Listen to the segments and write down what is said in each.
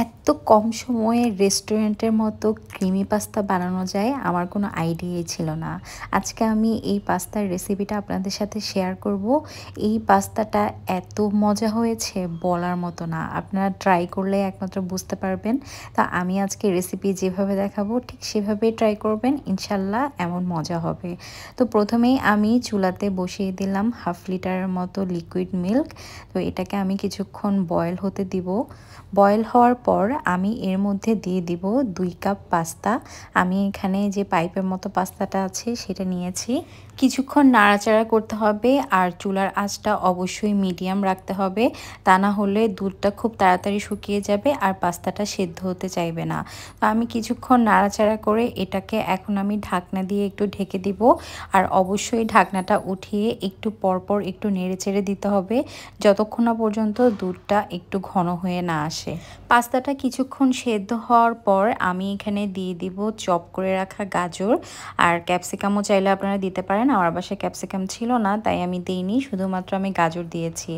এত কম সময়ে রেস্টুরেন্টের মতো ক্রিমি পাস্তা বানানো যায় আমার কোনো আইডিয়াই ছিল না। আজকে আমি এই পাস্তার রেসিপিটা আপনাদের সাথে শেয়ার করব। এই পাস্তাটা এত মজা হয়েছে বলার মতো না। আপনারা ট্রাই করলে একমাত্র বুঝতে পারবেন। তা আমি আজকে রেসিপি যেভাবে দেখাবো ঠিক সেভাবেই ট্রাই করবেন, ইনশাল্লাহ এমন মজা হবে। তো প্রথমেই আমি চুলাতে বসিয়ে দিলাম 1/2 লিটারের মতো লিকুইড মিল্ক। তো এটাকে আমি কিছুক্ষণ বয়েল হতে দিব। বয়েল হওয়ার পর আমি এর মধ্যে দিয়ে দিব 2 কাপ পাস্তা। আমি এখানে যে পাইপের মতো পাস্তাটা আছে সেটা নিয়েছি। কিছুক্ষণ নাড়াচাড়া করতে হবে আর চুলার আঁচটা অবশ্যই মিডিয়াম রাখতে হবে, তা না হলে দুধটা খুব তাড়াতাড়ি শুকিয়ে যাবে আর পাস্তাটা সেদ্ধ হতে চাইবে না। তো আমি কিছুক্ষণ নাড়াচাড়া করে এটাকে এখন আমি ঢাকনা দিয়ে একটু ঢেকে দিব। আর অবশ্যই ঢাকনাটা উঠিয়ে একটু পরপর একটু নেড়েচেড়ে দিতে হবে যতক্ষণ না পর্যন্ত দুধটা একটু ঘন হয়ে না আসে। পাস্তাটা কিছুক্ষণ সেদ্ধ হওয়ার পর আমি এখানে দিয়ে দিব চপ করে রাখা গাজর আর ক্যাপসিকামও চাইলে আপনারা দিতে পারেন। আমার বাসায় ক্যাপসিকাম ছিল না তাই আমি দিইনি, শুধুমাত্র আমি গাজর দিয়েছি।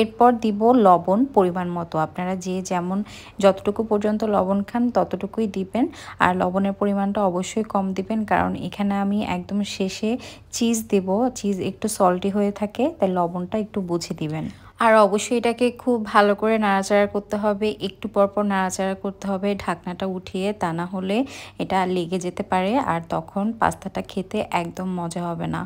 এরপর দিব লবণ পরিমাণ মতো, আপনারা যে যেমন যতটুকু পর্যন্ত লবণ খান ততটুকুই দিবেন। আর লবণের পরিমাণটা অবশ্যই কম দিবেন, কারণ এখানে আমি একদম শেষে চিজ দেব, চিজ একটু সল্টি হয়ে থাকে তাই লবণটা একটু বুঝে দিবেন। আর অবশ্যই এটাকে খুব ভালো করে নাড়াচাড়া করতে হবে, একটু পরপর নাড়াচাড়া করতে হবে ঢাকনাটা উঠিয়ে, তা না হলে এটা লেগে যেতে পারে আর তখন পাস্তাটা খেতে একদম মজা হবে না।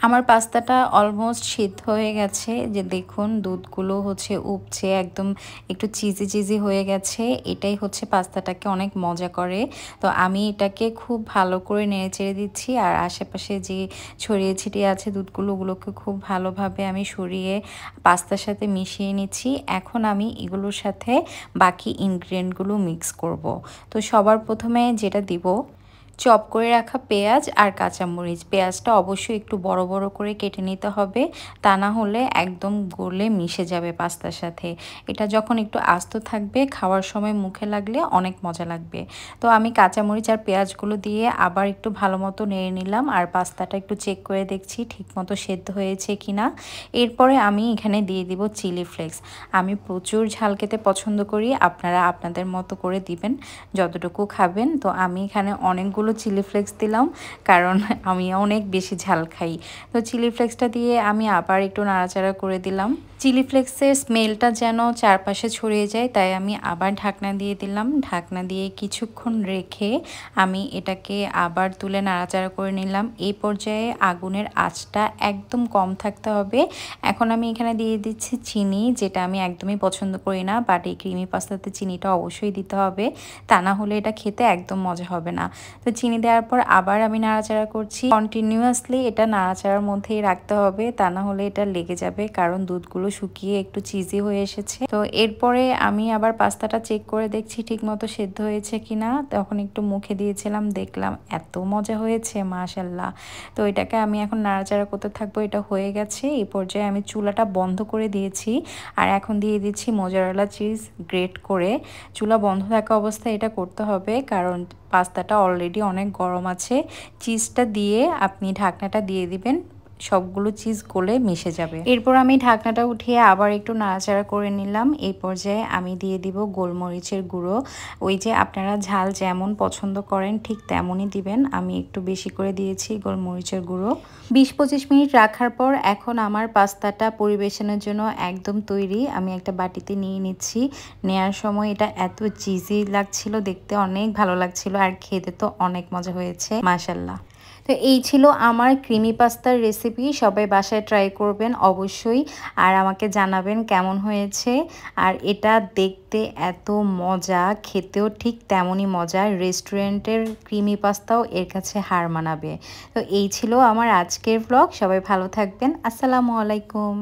আমার পাস্তাটা অলমোস্ট সিদ্ধ হয়ে গেছে, যে দেখুন দুধগুলো হচ্ছে উপচে একদম একটু চিজি চিজি হয়ে গেছে। এটাই হচ্ছে পাস্তাটাকে অনেক মজা করে। তো আমি এটাকে খুব ভালো করে নেড়েচেড়ে দিচ্ছি আর আশেপাশে যে ছড়িয়ে ছিটিয়ে আছে দুধগুলো, ওগুলোকে খুব ভালোভাবে আমি সরিয়ে পাস্তার সাথে মিশিয়ে নিচ্ছি। এখন আমি এগুলোর সাথে বাকি ইনগ্রিডিয়েন্টগুলো মিক্স করব। তো সবার প্রথমে যেটা দিব চপ করে রাখা পেঁয়াজ আর কাঁচামরিচ। পেঁয়াজটা অবশ্যই একটু বড় বড় করে কেটে নিতে হবে, তা না হলে একদম গলে মিশে যাবে পাস্তার সাথে। এটা যখন একটু আস্ত থাকবে খাওয়ার সময় মুখে লাগলে অনেক মজা লাগবে। তো আমি কাঁচামরিচ আর পেঁয়াজগুলো দিয়ে আবার একটু ভালো মতো নেড়ে নিলাম আর পাস্তাটা একটু চেক করে দেখছি ঠিকমতো সেদ্ধ হয়েছে কিনা। এরপরে আমি এখানে দিয়ে দিব চিলি ফ্লেক্স। আমি প্রচুর ঝাল খেতে পছন্দ করি, আপনারা আপনাদের মতো করে দিবেন যতটুকু খাবেন। তো আমি এখানে অনেকগুলো চিলি ফ্লেক্স দিলাম, কারণ আমি অনেক বেশি ঝাল খাই। তো চিলি ফ্লেক্সটা দিয়ে আমি আবার একটু নাড়াচাড়া করে দিলাম। চিলি ফ্লেক্সের স্মেলটা যেন চারপাশে ছড়িয়ে যায় তাই আমি আবার ঢাকনা দিয়ে দিলাম। ঢাকনা দিয়ে কিছুক্ষণ রেখে আমি এটাকে আবার তুলে নাড়াচাড়া করে নিলাম। এই পর্যায়ে আগুনের আঁচটা একদম কম থাকতে হবে। এখন আমি এখানে দিয়ে দিচ্ছি চিনি, যেটা আমি একদমই পছন্দ করি না, বাট এই ক্রিমি পাস্তাতে চিনিটা অবশ্যই দিতে হবে, তা না হলে এটা খেতে একদম মজা হবে না। তো চিনি দেওয়ার পর আবার আমি নাড়াচাড়া করছি। কন্টিনিউয়াসলি এটা নাড়াচাড়ার মধ্যেই রাখতে হবে, তা না হলে এটা লেগে যাবে, কারণ দুধগুলো শুকিয়ে একটু চিজি হয়ে এসেছে। তো এরপরে আমি আবার পাস্তাটা চেক করে দেখছি ঠিকমতো সেদ্ধ হয়েছে কিনা। তখন একটু মুখে দিয়েছিলাম, দেখলাম এত মজা হয়েছে মাশাল্লাহ। তো এটাকে আমি এখন নাড়াচাড়া করতে থাকবো। এটা হয়ে গেছে। এই পর্যায়ে আমি চুলাটা বন্ধ করে দিয়েছি আর এখন দিয়ে দিচ্ছি মোজারেলা চিজ গ্রেট করে। চুলা বন্ধ থাকা অবস্থায় এটা করতে হবে, কারণ পাস্তাটা অলরেডি অনেক গরম আছে। চিজটা দিয়ে আপনি ঢাকনাটা দিয়ে দিবেন, সবগুলো চিজ গলে মিশে যাবে। এরপর আমি ঢাকনাটা উঠিয়ে আবার একটু নাড়াচাড়া করে নিলাম। এই পর্যায়ে আমি দিয়ে দিব গোলমরিচের গুঁড়ো। ওই যে আপনারা ঝাল যেমন পছন্দ করেন ঠিক তেমনই দিবেন, আমি একটু বেশি করে দিয়েছি গোলমরিচের গুঁড়ো। 20-25 মিনিট রাখার পর এখন আমার পাস্তাটা পরিবেশনের জন্য একদম তৈরি। আমি একটা বাটিতে নিয়ে নিচ্ছি। নেয়ার সময় এটা এত চিজি লাগছিল, দেখতে অনেক ভালো লাগছিল আর খেতে তো অনেক মজা হয়েছে মাশাল্লাহ। তো এই ছিল আমার ক্রিমি পাস্তার রেসিপি। সবাই বাসায় ট্রাই করবেন অবশ্যই আর আমাকে জানাবেন কেমন হয়েছে। আর এটা দেখতে এত মজা, খেতেও ঠিক তেমনই মজা। রেস্টুরেন্টের ক্রিমি পাস্তাও এর কাছে হার মানাবে। তো এই ছিল আমার আজকের ব্লগ। সবাই ভালো থাকবেন। আসসালামু আলাইকুম।